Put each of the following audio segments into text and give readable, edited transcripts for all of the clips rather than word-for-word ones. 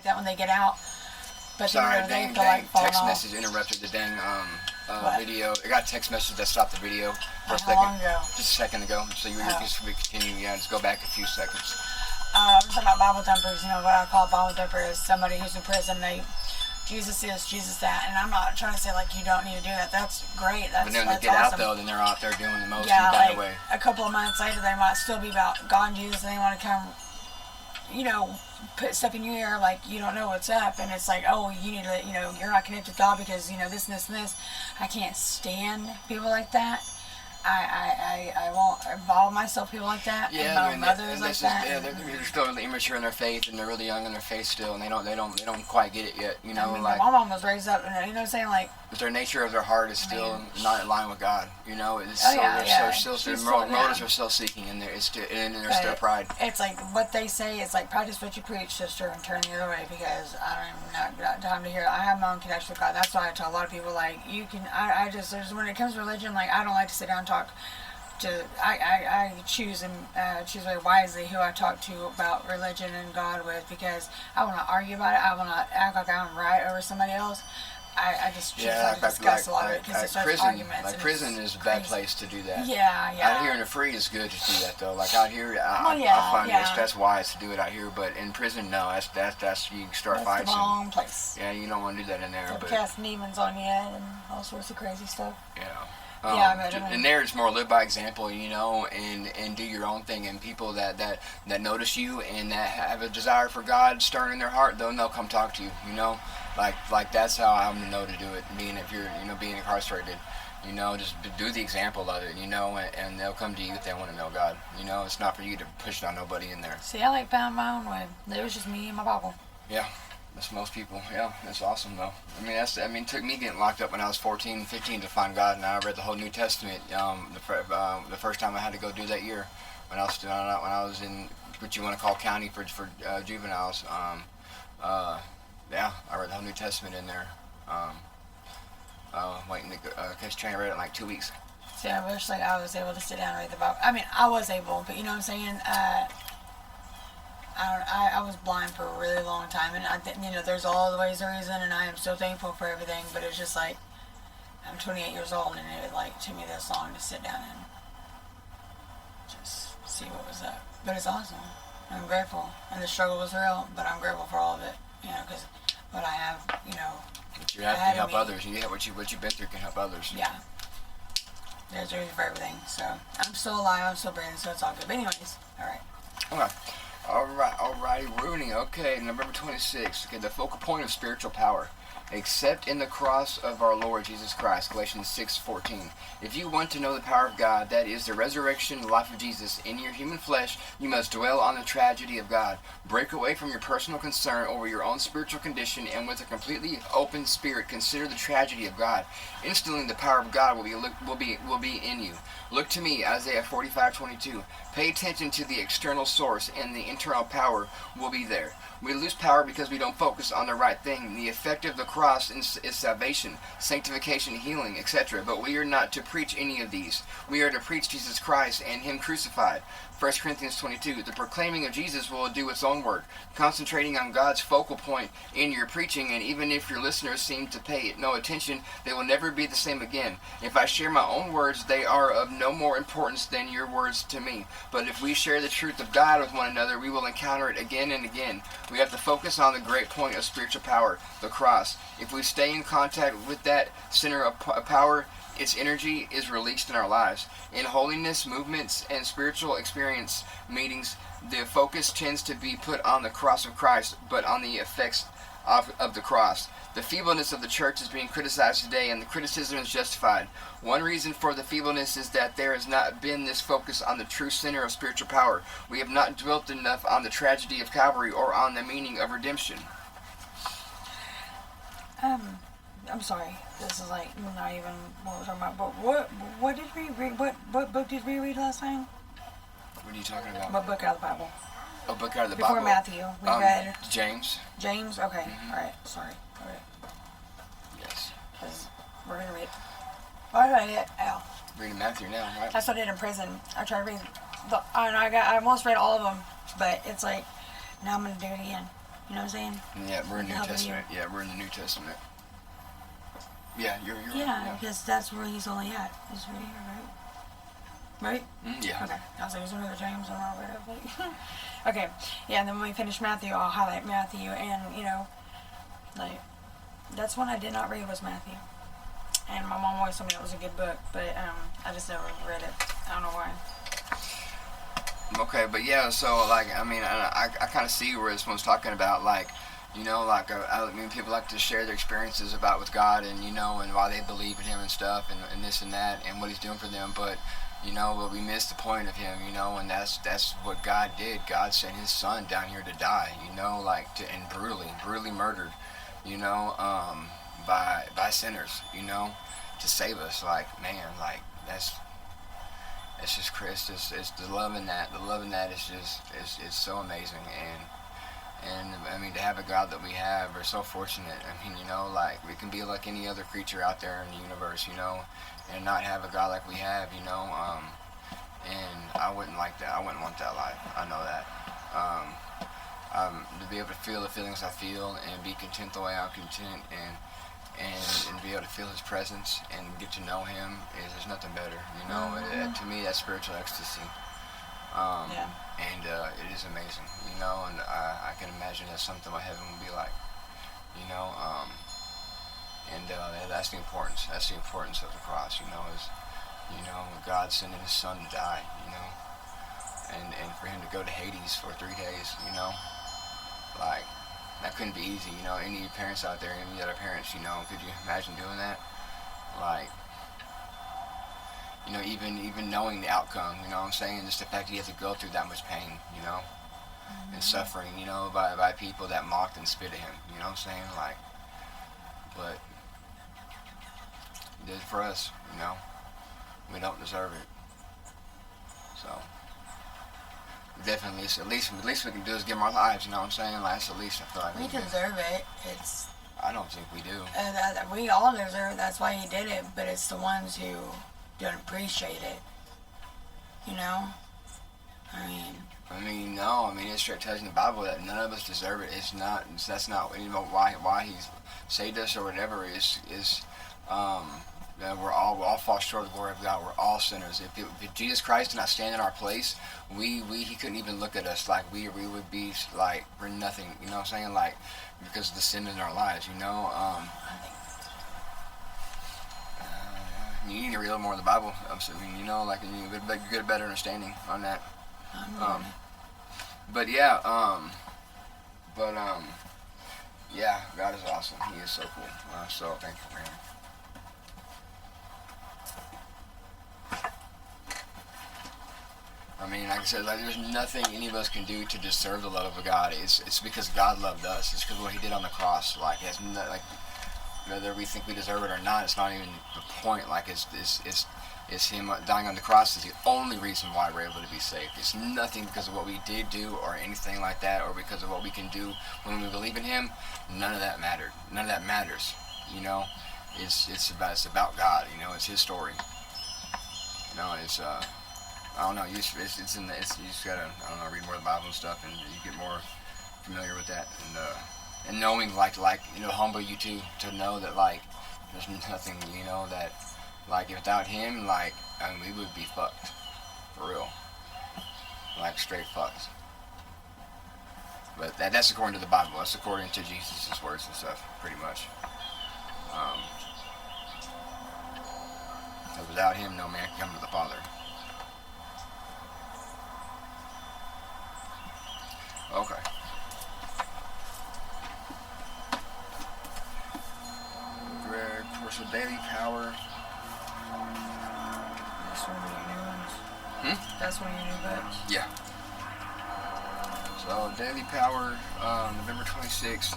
like that when they get out. But Sorry, they feel like falling text off. message interrupted the dang video. I got a text message that stopped the video for a How second. long ago? Just a second ago. So you just continue. Yeah, just go back a few seconds. I'm talking about Bible thumpers. What I call Bible thumper is somebody who's in prison. Jesus this, Jesus that, and I'm not trying to say like you don't need to do that. That's great. That's but then when they get awesome. out though, then they're out there doing the most. Yeah, by the way. A couple of months later, they might still be about God and Jesus, and they want to come, put stuff in your ear like you don't know what's up, and it's like, oh, you need to, you're not connected with God because this and this and this. I can't stand people like that. I won't involve myself with people like that. Yeah, and mothers like that. Yeah, they're still really immature in their faith, and they're really young in their faith still, and they don't quite get it yet. My mom was raised up, and what I'm saying, like. But their nature of their heart is still not in line with God. Their motives are still seeking, and there's still pride. It's like what they say is like practice what you preach, sister, and turn the other way because I don't even got time to hear it. I have my own connection with God. That's why I tell a lot of people like you can. When it comes to religion, like I don't like to sit down and talk. I choose very wisely who I talk to about religion and God with because I want to argue about it. I want to act like I'm right over somebody else. I just choose not to discuss a lot of it because it starts arguments. Like prison is a bad place to do that. Yeah. Out here in the free is good to do that though. Like out here, I find that's wise to do it out here. But in prison, no, that's you start fighting. That's the wrong place. Yeah, you don't want to do that in there. But casting demons on you and all sorts of crazy stuff. Yeah. And there it's more live by example, and do your own thing. And people that notice you and that have a desire for God stirring in their heart, they'll come talk to you. Like that's how I'm to know to do it. If you're being incarcerated, just do the example of it, and they'll come to you if they want to know God. It's not for you to push on nobody in there. See, I found my own way. It was just me and my Bible. Yeah. That's most people. Yeah, that's awesome though. It took me getting locked up when I was 14, 15 to find God, and I read the whole New Testament. The first time I had to go do that year, when I was in what you want to call county for juveniles. I read the whole New Testament in there. Waiting to catch train. I read it in like 2 weeks. See, I wish I was able to sit down and read the Bible. I was able, but you know what I'm saying. I was blind for a really long time, and I think there's always a reason, and I am so thankful for everything. But it's just like I'm 28 years old, and it took me this long to sit down and just see what was up. But it's awesome. I'm grateful, and the struggle was real, but I'm grateful for all of it. Because what I have, But you have to help others. What you've been through can help others. Yeah. There's a reason for everything. So I'm still alive. I'm still breathing. So it's all good. But anyways, all right. Okay. Alrighty, Rooney. Okay, November 26. Okay, the focal point of spiritual power. Except in the cross of our Lord Jesus Christ, Galatians 6:14. If you want to know the power of God, that is the resurrection and life of Jesus in your human flesh, you must dwell on the tragedy of God. Break away from your personal concern over your own spiritual condition, and with a completely open spirit, consider the tragedy of God. Instantly, the power of God will be in you. Look to me, Isaiah 45:22. Pay attention to the external source, and the internal power will be there. We lose power because we don't focus on the right thing. The effect of the cross is salvation, sanctification, healing, etc. But we are not to preach any of these. We are to preach Jesus Christ and Him crucified. 1 Corinthians 22. The proclaiming of Jesus will do its own work, concentrating on God's focal point in your preaching, and even if your listeners seem to pay it no attention, they will never be the same again. If I share my own words, they are of no more importance than your words to me. But if we share the truth of God with one another, we will encounter it again and again. We have to focus on the great point of spiritual power, the cross. If we stay in contact with that center of power, its energy is released in our lives. In holiness, movements, and spiritual experience meetings, the focus tends to be put on the cross of Christ, but on the effects of the cross. The feebleness of the church is being criticized today, and the criticism is justified. One reason for the feebleness is that there has not been this focus on the true center of spiritual power. We have not dwelt enough on the tragedy of Calvary or on the meaning of redemption. I'm sorry. This is not even what we're talking about. But what did we read? What book did we read last time? What are you talking about? What book out of the Bible? A book out of the Before Bible? Matthew. We read James. James? Okay. Mm-hmm. Alright. Sorry. Alright. Yes. Because we're going to read. Why did I read it? Ow. Reading Matthew now, right? That's what I did in prison. I tried to read I almost read all of them, but it's now I'm going to do it again. You know what I'm saying? Yeah, we're in The New help of Testament. Yeah, we're in the New Testament. Yeah, you're right. Yeah, because that's where he's only at. He's right here, right? Right? Yeah. Okay. I was like, is another James on all that? Okay. Yeah, and then when we finish Matthew, I'll highlight Matthew, and like that's one I did not read was Matthew. And my mom always told me that was a good book, but I just never read it. I don't know why. Okay, but yeah, so like I mean, I kind of see where this one's talking about, like, I mean, people like to share their experiences about with God, and and why they believe in Him and stuff, and this and that, and what He's doing for them, but we miss the point of Him, and that's what God did. God sent His Son down here to die, and brutally murdered, by sinners, to save us. Like, man, like it's just Chris. It's the love in that. The love in that is just is so amazing, and I mean, to have a God that we have, we're so fortunate. I mean, like we can be like any other creature out there in the universe, and not have a God like we have, and I wouldn't like that. I wouldn't want that life. I know that. To be able to feel the feelings I feel and be content the way I'm content, and be able to feel His presence and get to know Him, there's nothing better. To me, that's spiritual ecstasy. Yeah. And it is amazing, and I can imagine that's something what heaven would be like, and that's the importance. That's the importance of the cross, is God sending His Son to die, and for Him to go to Hades for 3 days, like, that couldn't be easy, any parents out there, any other parents, could you imagine doing that? Like, even knowing the outcome, what I'm saying, just the fact that you have to go through that much pain, and suffering, by people that mocked and spit at Him, what I'm saying, like, but He did it for us, we don't deserve it, so, definitely, at least we can do is give Him our lives, what I'm saying, like, that's the least I feel like We deserve it. It's. I don't think we do. We all deserve it. That's why He did it, but it's the ones who don't appreciate it. I mean, no. I mean, it straight tells in the Bible that none of us deserve it. That's not why He's saved us or whatever. That we all fall short of the glory of God. We're all sinners. If Jesus Christ did not stand in our place, He couldn't even look at us. Like we would be like we're nothing. What I'm saying? Like, because of the sin in our lives. You need to read a little more of the Bible. Like you get a better understanding on that. But yeah, yeah, God is awesome. He is so cool. So thankful for Him. I mean, like I said, like there's nothing any of us can do to deserve the love of God. It's because God loved us. It's because of what He did on the cross. Like it has whether we think we deserve it or not, it's not even the point. Like it's Him dying on the cross is the only reason why we're able to be saved. It's nothing because of what we did do or anything like that, or because of what we can do when we believe in Him. None of that mattered. None of that matters. It's about God. It's His story. It's I don't know. You just gotta read more of the Bible and stuff, and you get more familiar with that, and knowing like humble you to know that like there's nothing that like without Him we would be fucked for real, like straight fucked. But that's according to the Bible. That's according to Jesus' words and stuff, pretty much. Because without Him, no man can come to the Father. Okay. Greg, course of daily power. That's one of your new ones. That's one of your new books. Yeah. So daily power, November 26th.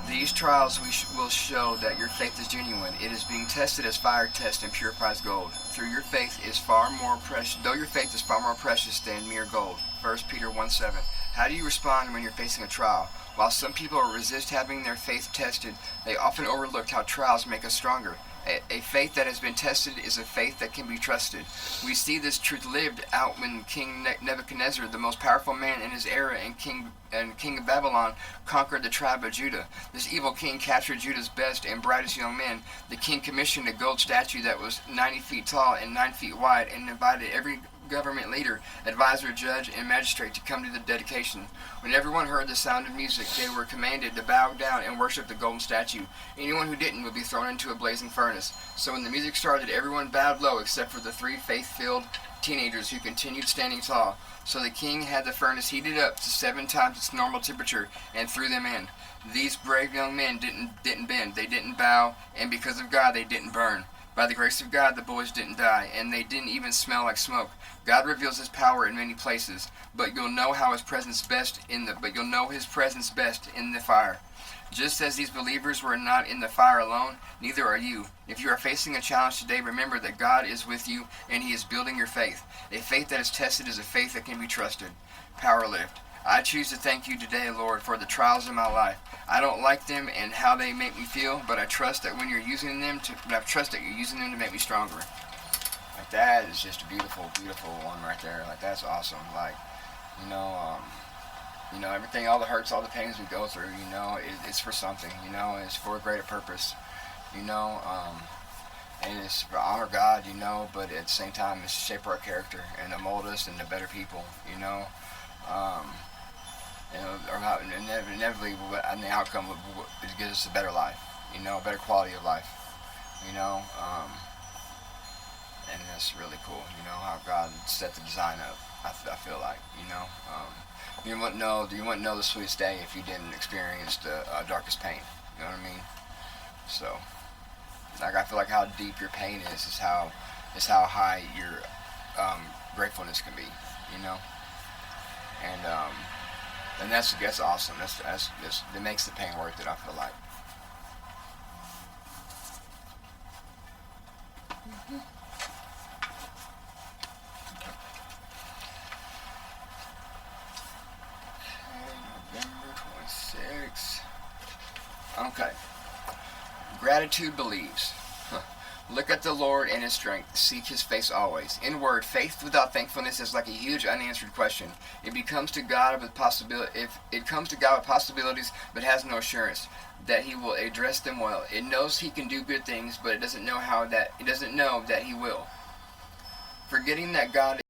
These trials will show that your faith is genuine. It is being tested as fire tests and purifies gold. Though your faith is far more precious than mere gold. 1 Peter 1:7. How do you respond when you're facing a trial? While some people resist having their faith tested, they often overlook how trials make us stronger. A faith that has been tested is a faith that can be trusted. We see this truth lived out when King Nebuchadnezzar, the most powerful man in his era and king of Babylon, conquered the tribe of Judah. This evil king captured Judah's best and brightest young men. The king commissioned a gold statue that was 90 feet tall and 9 feet wide and invited every government leader, advisor, judge, and magistrate to come to the dedication. When everyone heard the sound of music, they were commanded to bow down and worship the golden statue. Anyone who didn't would be thrown into a blazing furnace. So when the music started, everyone bowed low except for the 3 faith-filled teenagers who continued standing tall. So the king had the furnace heated up to 7 times its normal temperature and threw them in. These brave young men didn't bend, they didn't bow, and because of God, they didn't burn. By the grace of God, the boys didn't die, and they didn't even smell like smoke. God reveals His power in many places, but you'll know His presence best in the fire. Just as these believers were not in the fire alone, neither are you. If you are facing a challenge today, remember that God is with you, and He is building your faith. A faith that is tested is a faith that can be trusted. Power lift. I choose to thank you today, Lord, for the trials in my life. I don't like them and how they make me feel, but I trust that you're using them to make me stronger. Like, that is just a beautiful, beautiful one right there. Like, that's awesome. Like, everything, all the hurts, all the pains we go through, it's for something, it's for a greater purpose, and it's to honor God, but at the same time, it's to shape our character and to mold us into better people, or how inevitably, and the outcome it gives us a better life, a better quality of life, and that's really cool, how God set the design up. I feel like, you wouldn't know the sweetest day if you didn't experience the darkest pain. You know what I mean? So, like, I feel like how deep your pain is how high your gratefulness can be. And that's awesome. That makes the pain worth it. I feel like. Mm-hmm. November 26. Okay. Gratitude believes. Look at the Lord and His strength. Seek His face always. In word, faith without thankfulness is like a huge unanswered question. It comes to God with possibilities, but has no assurance that He will address them well. It knows He can do good things, but it doesn't know that He will. Forgetting that God